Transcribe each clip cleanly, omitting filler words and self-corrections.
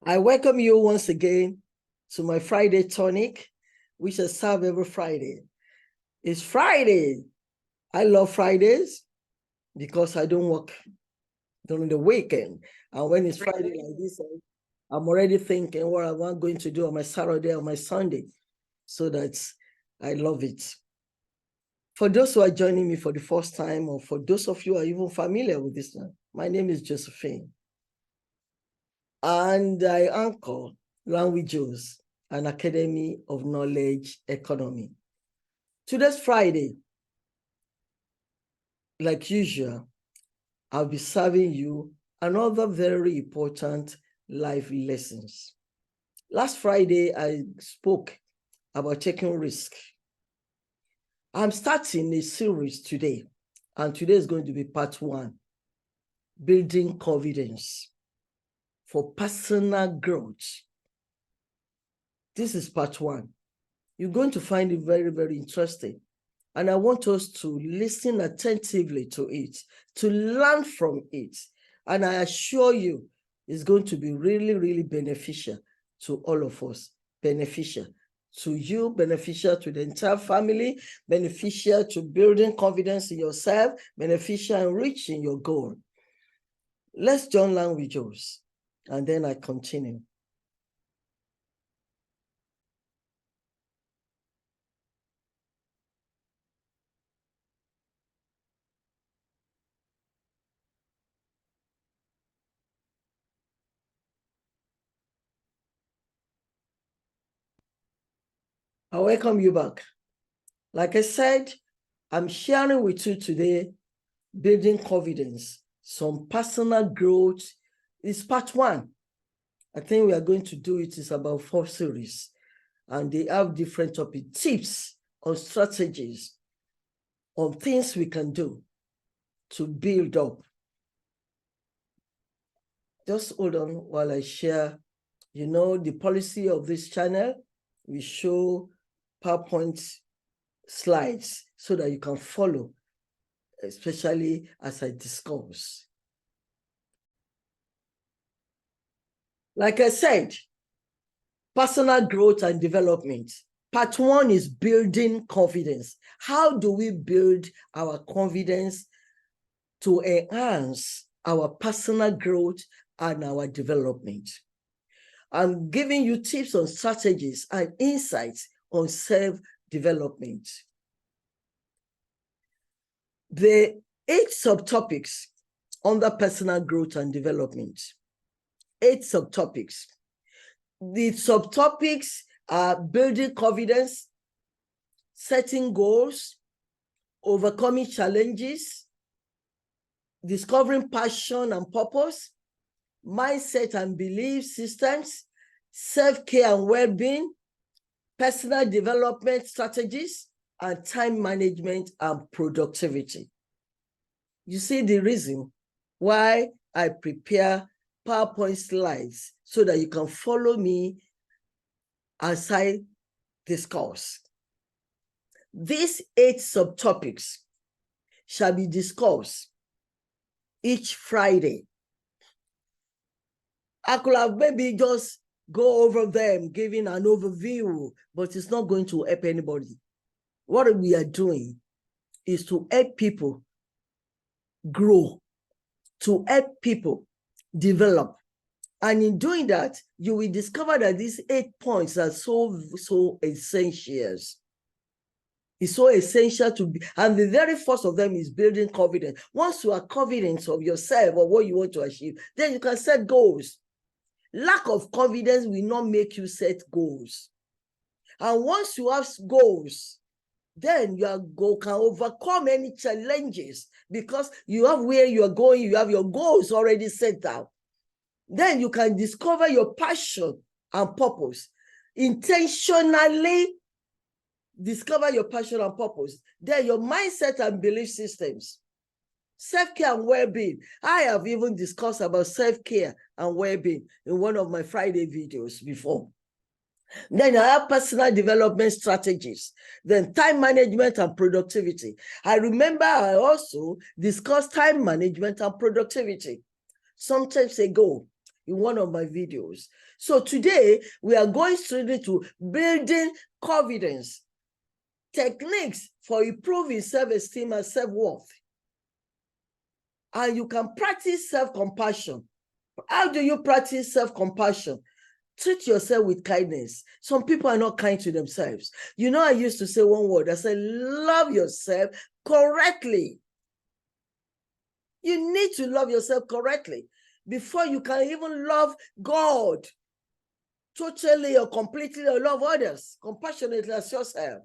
I welcome you once again to my Friday tonic, which I serve every Friday. It's Friday. I love Fridays because I don't work during the weekend. And when it's Friday like this, I'm already thinking what I'm going to do on my Saturday or my Sunday. So that's, I love it. For those who are joining me for the first time, or for those of you who are even familiar with this one, my name is Josephine. And I anchor Languages, an Academy of Knowledge Economy. Today's Friday, like usual, I'll be serving you another very important life lessons. Last Friday, I spoke about taking risk. I'm starting a series today, and today is going to be part 1, building confidence for personal growth. This is part 1. You're going to find it very, very interesting. And I want us to listen attentively to it, to learn from it. And I assure you, it's going to be really, really beneficial to all of us. Beneficial to you, beneficial to the entire family, beneficial to building confidence in yourself, beneficial in reaching your goal. Let's join languages, and then I continue. I welcome you back. Like I said, I'm sharing with you today building confidence, some personal growth. It's part 1. I think we are going to do it. It's about 4 series, and they have different topic tips on strategies, on things we can do to build up. Just hold on while I share. You know, the policy of this channel, we show PowerPoint slides so that you can follow, especially as I discuss. Like I said, personal growth and development. Part 1 is building confidence. How do we build our confidence to enhance our personal growth and our development? I'm giving you tips on strategies and insights on self-development. The 8 subtopics under personal growth and development. 8 subtopics. The subtopics are building confidence, setting goals, overcoming challenges, discovering passion and purpose, mindset and belief systems, self-care and well-being, personal development strategies, and time management and productivity. You see the reason why I prepare PowerPoint slides so that you can follow me as I discuss. These 8 subtopics shall be discussed each Friday. I could have maybe just go over them, giving an overview, but it's not going to help anybody. What we are doing is to help people grow, to help people develop. And in doing that, you will discover that these 8 points are so essential. It's so essential to be, and the very first of them is building confidence. Once you are confident of yourself or what you want to achieve, then you can set goals. Lack of confidence will not make you set goals. And once you have goals, then you can overcome any challenges because you have where you are going, you have your goals already set out. Then you can discover your passion and purpose. Intentionally discover your passion and purpose. Then your mindset and belief systems. Self-care and well-being. I have even discussed about self-care and well-being in one of my Friday videos before. Then I have personal development strategies. Then time management and productivity. I remember I also discussed time management and productivity some times ago. in one of my videos. So today, we are going straight to building confidence, techniques for improving self-esteem and self-worth. And you can practice self-compassion. How do you practice self-compassion? Treat yourself with kindness. Some people are not kind to themselves. You know, I used to say one word. I said, love yourself correctly. You need to love yourself correctly before you can even love God totally or completely, or love others compassionately as yourself.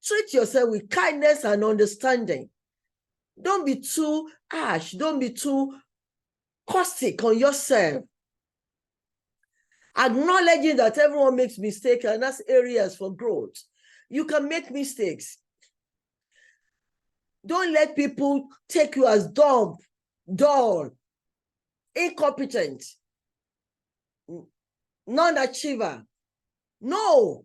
Treat yourself with kindness and understanding. Don't be too harsh. Don't be too caustic on yourself. Acknowledging that everyone makes mistakes, and that's areas for growth. You can make mistakes. Don't let people take you as dumb, dull, incompetent, non-achiever. No.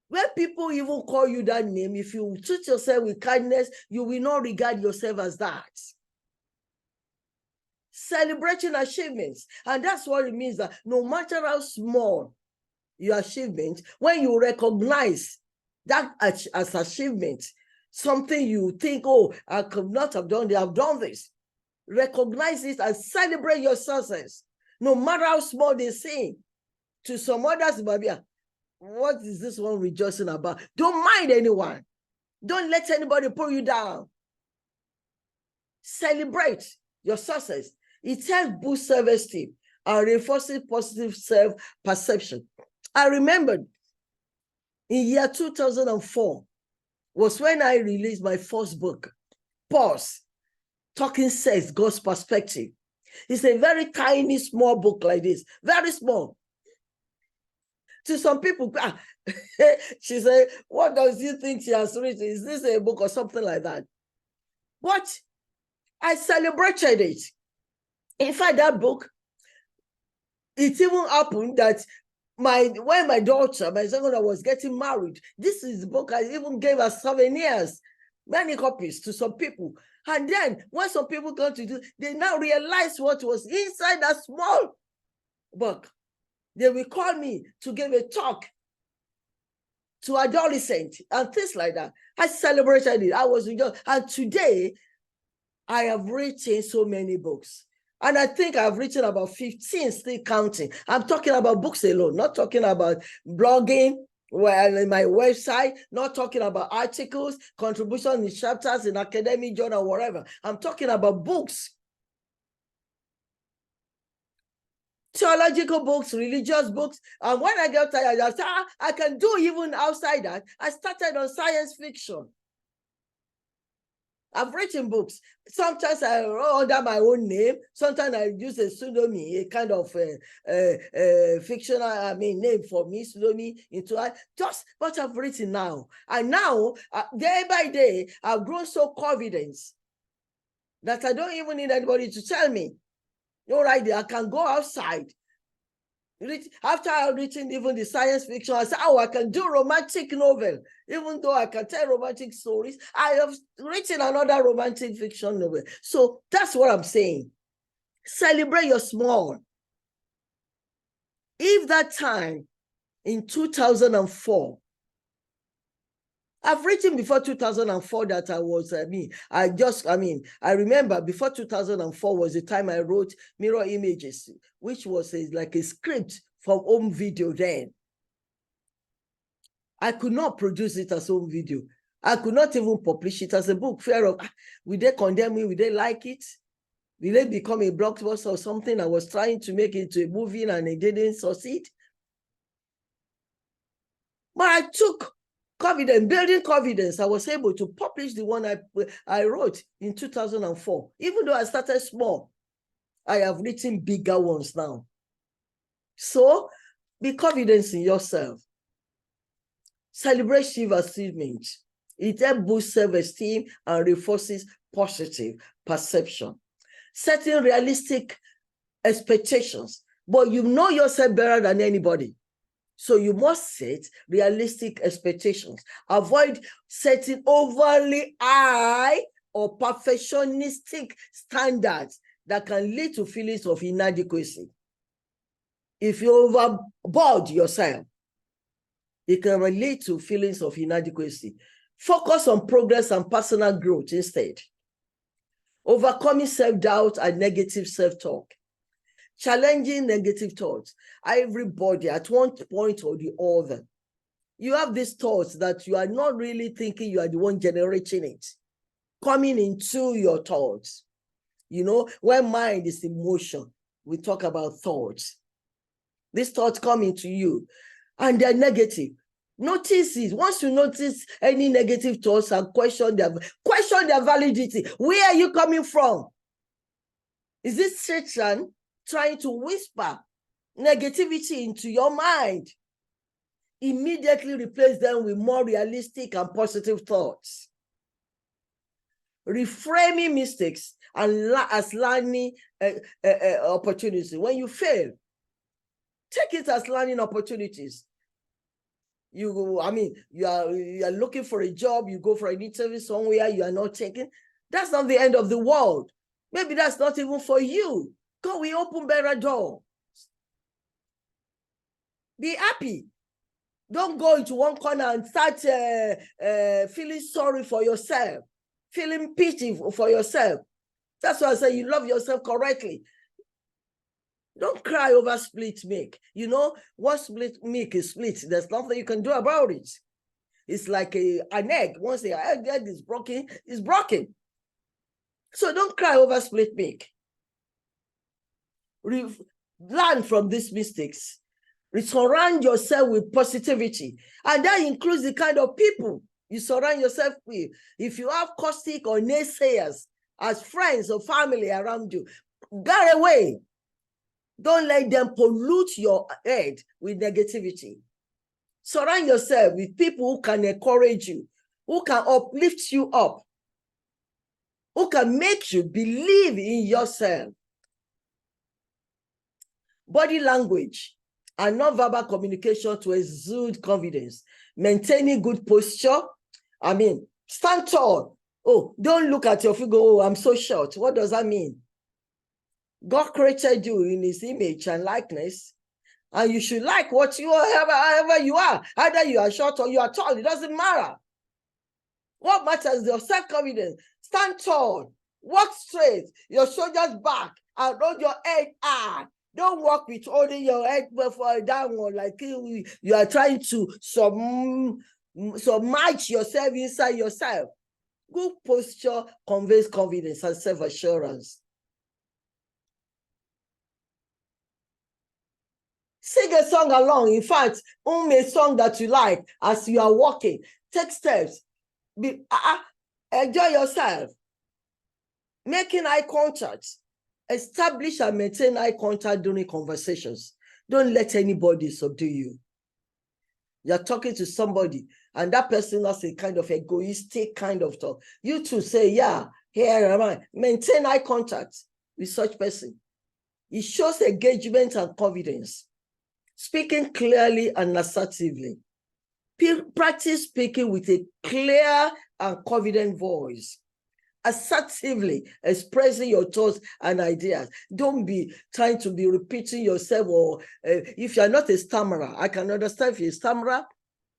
When people even call you that name, if you treat yourself with kindness, you will not regard yourself as that. Celebrating achievements. And that's what it means, that no matter how small your achievement, when you recognize that as achievement, something you think, oh, I could not have done this, I've done this. Recognize it and celebrate your success, no matter how small they seem. To some others, what is this one rejoicing about? Don't mind anyone. Don't let anybody pull you down. Celebrate your success. It helps boost self-esteem and reinforces positive self-perception. I remembered in year 2004 was when I released my first book, Pause, Talking Sex, God's Perspective. It's a very tiny, small book like this, very small. To some people, she said, what does you think she has written? Is this a book or something like that? But I celebrated it. In fact, that book, it even happened that when my daughter, my second daughter, was getting married, this is the book I even gave as souvenirs, many copies to some people. And then when some people come to do, they now realize what was inside that small book. They will call me to give a talk to adolescents and things like that. I celebrated it. I was enjoying. And today, I have written so many books. And I think I've written about 15, still counting. I'm talking about books alone, not talking about blogging, well, in my website, not talking about articles, contributions in chapters, in academic journal, whatever. I'm talking about books. Theological books, religious books. And when I got tired, I said, I can do even outside that. I started on science fiction. I've written books. Sometimes I wrote under my own name. Sometimes I use a pseudonym, a kind of fictional, name for me, pseudonym into just what I've written now. And now, day by day, I've grown so confident that I don't even need anybody to tell me. All right, I can go outside. After I've written even the science fiction, I said, oh, I can do romantic novel. Even though I can tell romantic stories, I have written another romantic fiction novel. So that's what I'm saying. Celebrate your small. If that time in 2004, I've written before 2004 that I was, I remember before 2004 was the time I wrote Mirror Images, which was like a script for home video then. I could not produce it as home video. I could not even publish it as a book. Fear of, will they condemn me? Will they like it? Will it become a blockbuster or something? I was trying to make it into a movie and it didn't succeed. But I took confidence, building confidence. I was able to publish the one I wrote in 2004. Even though I started small, I have written bigger ones now. So be confident in yourself. Celebrate your achievements. It helps boost self-esteem and reinforces positive perception. Setting realistic expectations, but you know yourself better than anybody. So you must set realistic expectations. Avoid setting overly high or perfectionistic standards that can lead to feelings of inadequacy. If you overboard yourself, it can relate to feelings of inadequacy. Focus on progress and personal growth instead. Overcoming self-doubt and negative self-talk. Challenging negative thoughts. Everybody at one point or the other, you have these thoughts that you are not really thinking you are the one generating it, coming into your thoughts. You know, when mind is in motion, we talk about thoughts. These thoughts come into you and they're negative. Notice it. Once you notice any negative thoughts and question their validity. Where are you coming from? Is this Satan trying to whisper negativity into your mind? Immediately replace them with more realistic and positive thoughts. Reframing mistakes as learning opportunities. When you fail, take it as learning opportunities. You are looking for a job, you go for an interview somewhere, you are not taken. That's not the end of the world. Maybe that's not even for you. God will open better doors. Be happy. Don't go into one corner and start feeling sorry for yourself, feeling pity for yourself. That's why I say you love yourself correctly. Don't cry over split milk. You know, once split milk is split, there's nothing you can do about it. It's like an egg. Once the egg is broken, it's broken. So don't cry over split milk. Learn from these mistakes. Surround yourself with positivity. And that includes the kind of people you surround yourself with. If you have caustic or naysayers as friends or family around you, get away. Don't let them pollute your head with negativity. Surround yourself with people who can encourage you, who can uplift you up, who can make you believe in yourself. Body language and non-verbal communication to exude confidence. Maintaining good posture. Stand tall. Oh, don't look at your figure. Oh, I'm so short. What does that mean? God created you in his image and likeness, and you should like what you are, however you are. Either you are short or you are tall, it doesn't matter. What matters is your self-confidence. Stand tall, walk straight, your shoulders back, and hold your head high. Don't walk with holding your head downward like you are trying to submerge yourself inside yourself. Good posture conveys confidence and self-assurance. Sing a song along. In fact, a song that you like as you are walking. Take steps. Enjoy yourself. Making eye contact. Establish and maintain eye contact during conversations. Don't let anybody subdue you. You're talking to somebody and that person has a kind of egoistic kind of talk. You too say, yeah, here am I. Maintain eye contact with such person. It shows engagement and confidence. Speaking clearly and assertively. Practice speaking with a clear and confident voice. Assertively expressing your thoughts and ideas. Don't be trying to be repeating yourself, or if you're not a stammerer, I can understand if you're a stammerer,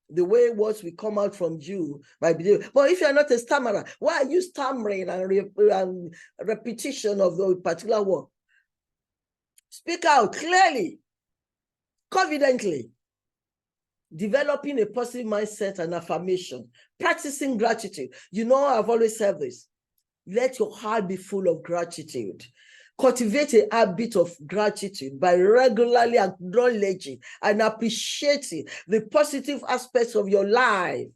the way words will come out from you might be different. But if you're not a stammerer, why are you stammering and repetition of the particular word? Speak out clearly, confidently. Developing a positive mindset and affirmation. Practicing gratitude. You know, I've always said this. Let your heart be full of gratitude. Cultivate a habit of gratitude by regularly acknowledging and appreciating the positive aspects of your life.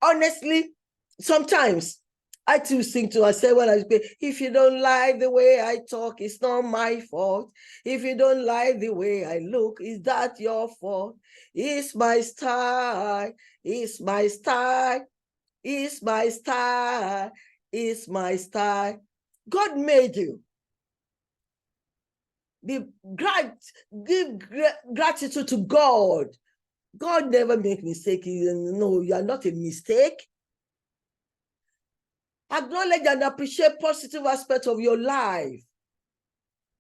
Honestly, sometimes I too sing to myself when I say, if you don't like the way I talk, it's not my fault. If you don't like the way I look, is that your fault? It's my style, it's my style, it's my style, it's my style. God made you. Give gratitude to God. God never makes mistakes. No, you are not a mistake. Acknowledge and appreciate positive aspects of your life.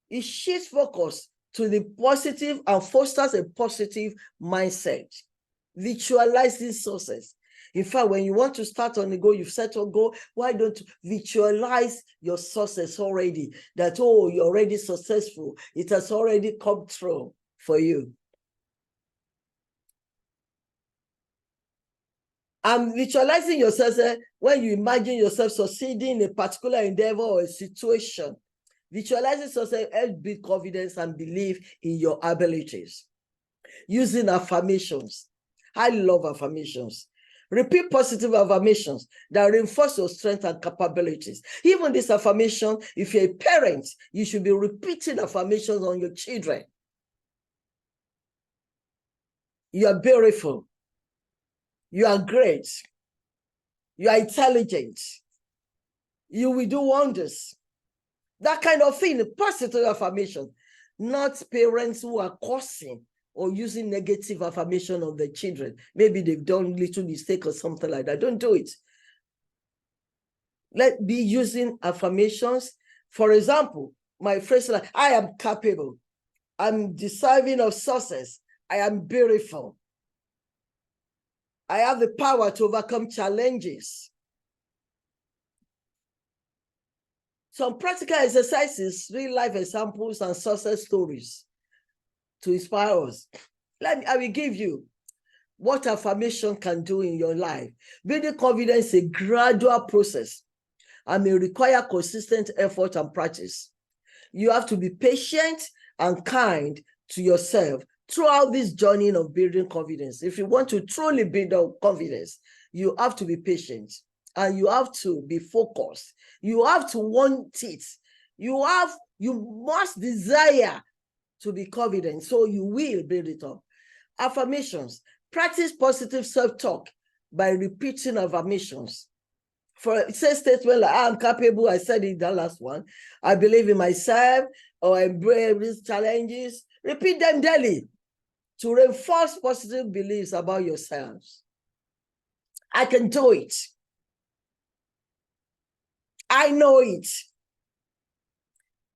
It shifts focus to the positive and fosters a positive mindset. Visualize these sources. In fact, when you want to start on a goal, you've set a goal, why don't you visualize your success already? That, oh, you're already successful. It has already come true for you. And visualizing yourself, when you imagine yourself succeeding in a particular endeavor or a situation, visualizing yourself helps build confidence and belief in your abilities. Using affirmations. I love affirmations. Repeat positive affirmations that reinforce your strength and capabilities. Even this affirmation, if you're a parent, you should be repeating affirmations on your children. You are beautiful. You are great. You are intelligent. You will do wonders. That kind of thing, positive affirmation, not parents who are cursing or using negative affirmation on their children. Maybe they've done little mistake or something like that. Don't do it. Let's be using affirmations. For example, my phrase like, I am capable. I'm deserving of success. I am beautiful. I have the power to overcome challenges. Some practical exercises, real life examples, and success stories to inspire us. I will give you what affirmation can do in your life. Building confidence is a gradual process and may require consistent effort and practice. You have to be patient and kind to yourself throughout this journey of building confidence. If you want to truly build confidence, you have to be patient and you have to be focused. You have to want it. You must desire to be confident, so you will build it up. Affirmations. Practice positive self-talk by repeating affirmations. For it says statement like, I'm capable, I said it in the last one. I believe in myself, or embrace challenges. Repeat them daily to reinforce positive beliefs about yourselves. I can do it. I know it.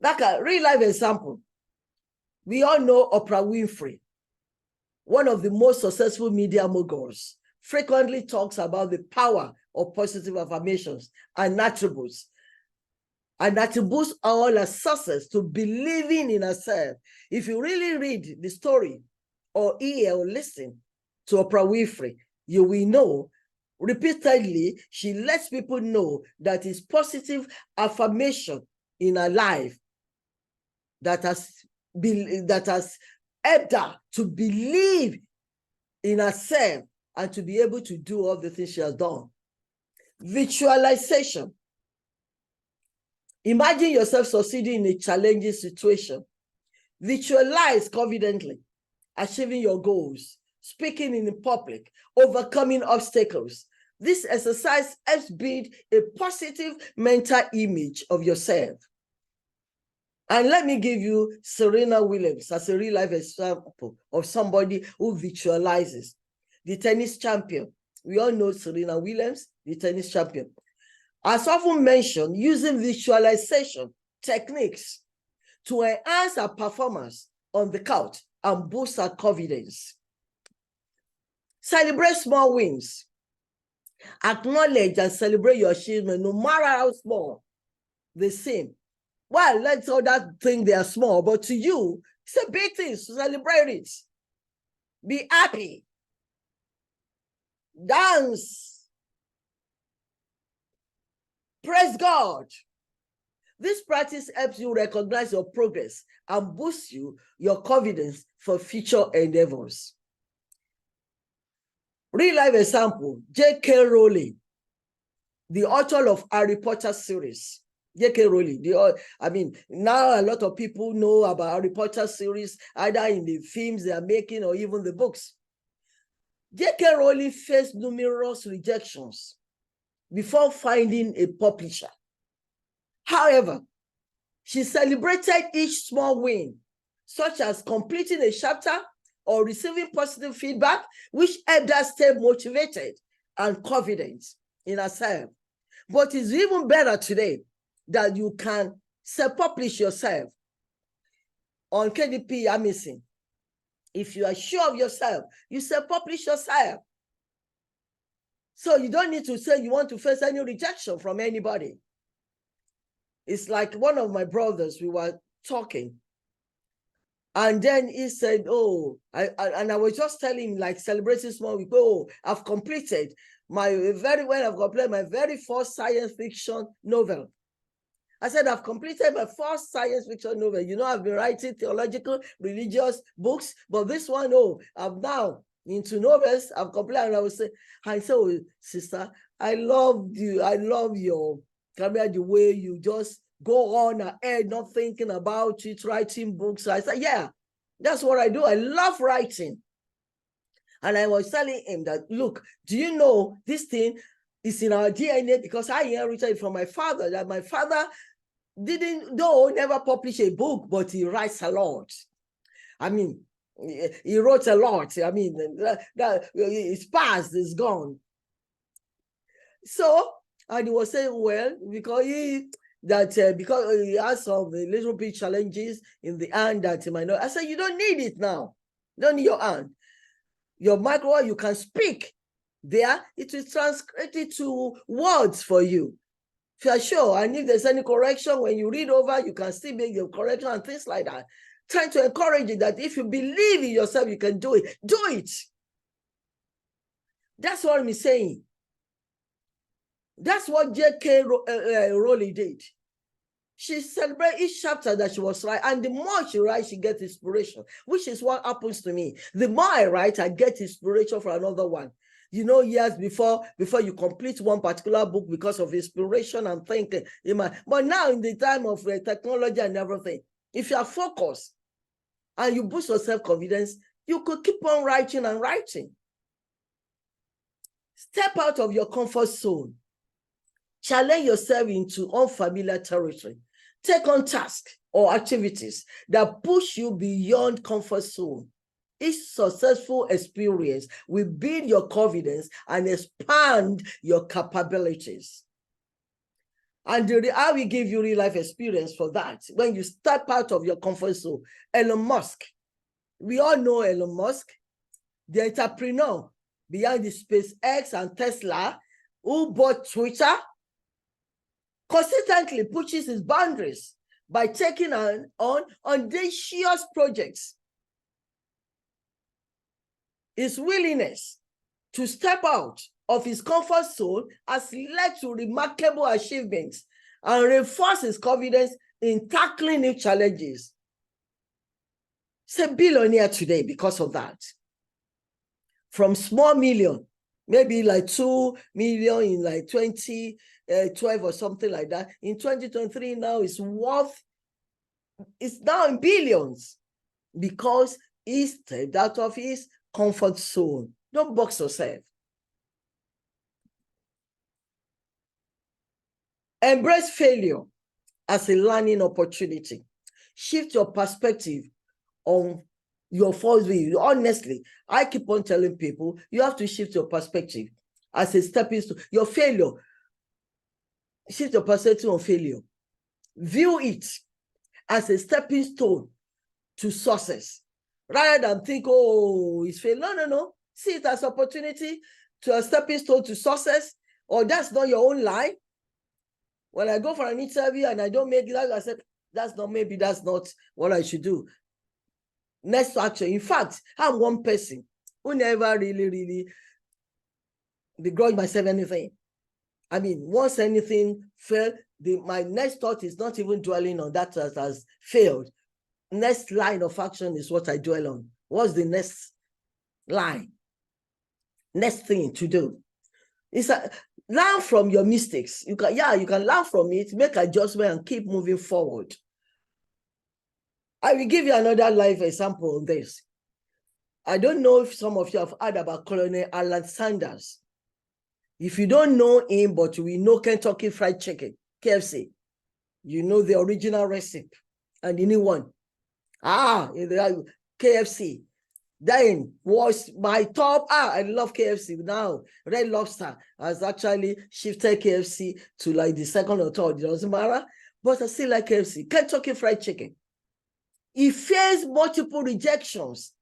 Like a real life example. We all know Oprah Winfrey, one of the most successful media moguls, frequently talks about the power of positive affirmations and attributes. And attributes all as success to believing in herself. If you really read the story or hear or listen to Oprah Winfrey, you will know repeatedly she lets people know that it's positive affirmation in her life that has helped her to believe in herself and to be able to do all the things she has done. Visualization. Imagine yourself succeeding in a challenging situation. Visualize confidently, achieving your goals, speaking in public, overcoming obstacles. This exercise helps build a positive mental image of yourself. And let me give you Serena Williams as a real life example of somebody who visualizes. The tennis champion. We all know Serena Williams, the tennis champion. As often mentioned, using visualization techniques to enhance our performance on the court and boost our confidence. Celebrate small wins. Acknowledge and celebrate your achievement, no matter how small they seem. Well, let's all that think they are small, but to you, it's a big thing. Celebrate it. Be happy. Dance. Praise God. This practice helps you recognize your progress and boosts your confidence for future endeavors. Real life example, J.K. Rowling, the author of Harry Potter series. J.K. Rowling, now a lot of people know about Harry Potter series, either in the films they are making or even the books. J.K. Rowling faced numerous rejections before finding a publisher. However, she celebrated each small win, such as completing a chapter or receiving positive feedback, which helped her stay motivated and confident in herself. But it's even better today that you can self-publish yourself on KDP Amazing. If you are sure of yourself, you self-publish yourself. So you don't need to say you want to face any rejection from anybody. It's like one of my brothers, we were talking, and then he said, oh, I was just telling him, like, celebrating small week, oh, I've completed my very first science fiction novel. I said, I've completed my first science fiction novel. You know, I've been writing theological, religious books, but this one, oh, I'm now into novels. I've completed, and I said, oh, sister, I love you. I love your camera, the way you just go on ahead, not thinking about it, writing books. I said, yeah, that's what I do. I love writing. And I was telling him that, look, do you know this thing is in our DNA, because I inherited it from my father, that my father never publish a book, but he writes a lot. I mean, he wrote a lot. I mean, it's past, it's gone. So, and he was saying, well, because he has some little bit challenges in the hand that he might not. I said, you don't need it now. You don't need your hand. Your micro, you can speak there. It will transcribe it to words for you. If you're sure, and if there's any correction, when you read over, you can still make your correction and things like that. Trying to encourage you that if you believe in yourself, you can do it. Do it. That's what I'm saying. That's what J.K. Rowling did. She celebrated each chapter that she was writing, and the more she writes, she gets inspiration, which is what happens to me. The more I write, I get inspiration for another one. You know, years before you complete one particular book because of inspiration and thinking. But now in the time of technology and everything, if you are focused and you boost your self-confidence, you could keep on writing and writing. Step out of your comfort zone. Challenge yourself into unfamiliar territory. Take on tasks or activities that push you beyond comfort zone. Each successful experience will build your confidence and expand your capabilities. And I will give you real life experience for that. When you step out of your comfort zone, Elon Musk, we all know Elon Musk, the entrepreneur behind the SpaceX and Tesla, who bought Twitter, consistently pushes his boundaries by taking on audacious projects. His willingness to step out of his comfort zone has led to remarkable achievements and reinforced his confidence in tackling new challenges. He's a billionaire today because of that. From small million, maybe like 2 million in like 2012 or something like that. In 2023 now, it's now in billions because he stepped out of his comfort zone. Don't box yourself. Embrace failure as a learning opportunity. Shift your perspective on your false view. Honestly, I keep on telling people, you have to shift your perspective as a stepping stone. Your failure, shift your perspective on failure. View it as a stepping stone to success. Rather than think, oh, it's failure. No. See it as opportunity to a stepping stone to success, or that's not your own line. When I go for an interview and I don't make it, I said, that's not what I should do. Next action. In fact, I'm one person who never really begrudge myself anything. I mean, once anything failed, my next thought is not even dwelling on that as has failed. Next line of action is what I dwell on. What's the next line? Next thing to do. It's learn from your mistakes. You can learn from it, make adjustment, and keep moving forward. I will give you another live example on this. I don't know if some of you have heard about Colonel Alan Sanders. If you don't know him, but we know Kentucky Fried Chicken, KFC, you know the original recipe and the new one. KFC. then was my top. I love KFC now. Red Lobster has actually shifted KFC to like the second or third. It doesn't matter, but I still like KFC. Kentucky Fried Chicken. He faced multiple rejections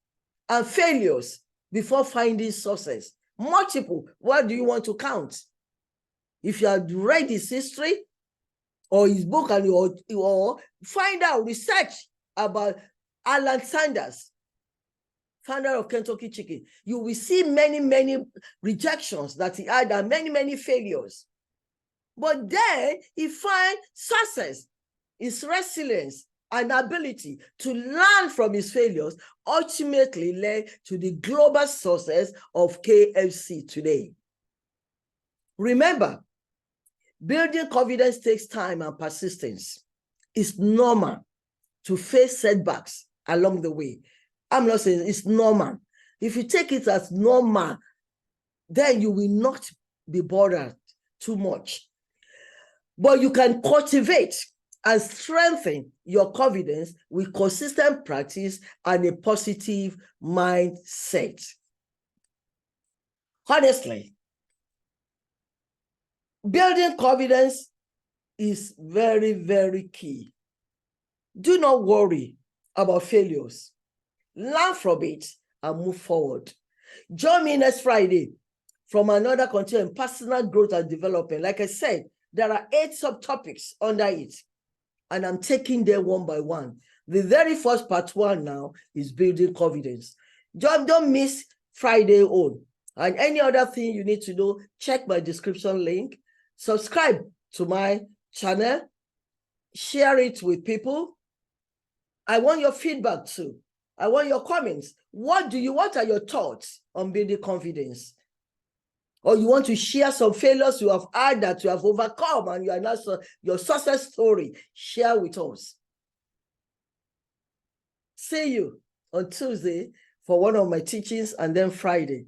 and failures before finding success. Multiple. What do you want to count? If you have read his history or his book and or find out, research about Alan Sanders, founder of Kentucky Chicken, you will see many, many rejections that he had and many, many failures. But then he found success, his resilience, and ability to learn from his failures ultimately led to the global success of KFC today. Remember, building confidence takes time and persistence. It's normal to face setbacks along the way. I'm not saying it's normal. If you take it as normal, then you will not be bothered too much. But you can cultivate and strengthen your confidence with consistent practice and a positive mindset. Honestly, building confidence is very, very key. Do not worry about failures. Learn from it and move forward. Join me next Friday from another content, personal growth and development. Like I said, there are 8 subtopics under it, and I'm taking them one by one. The very first part 1 now is building confidence. Don't miss Friday on. And any other thing you need to know, check my description link. Subscribe to my channel. Share it with people. I want your feedback too. I want your comments. What are your thoughts on building confidence? Or you want to share some failures you have had that you have overcome and you are not your success story, share with us. See you on Tuesday for one of my teachings and then Friday.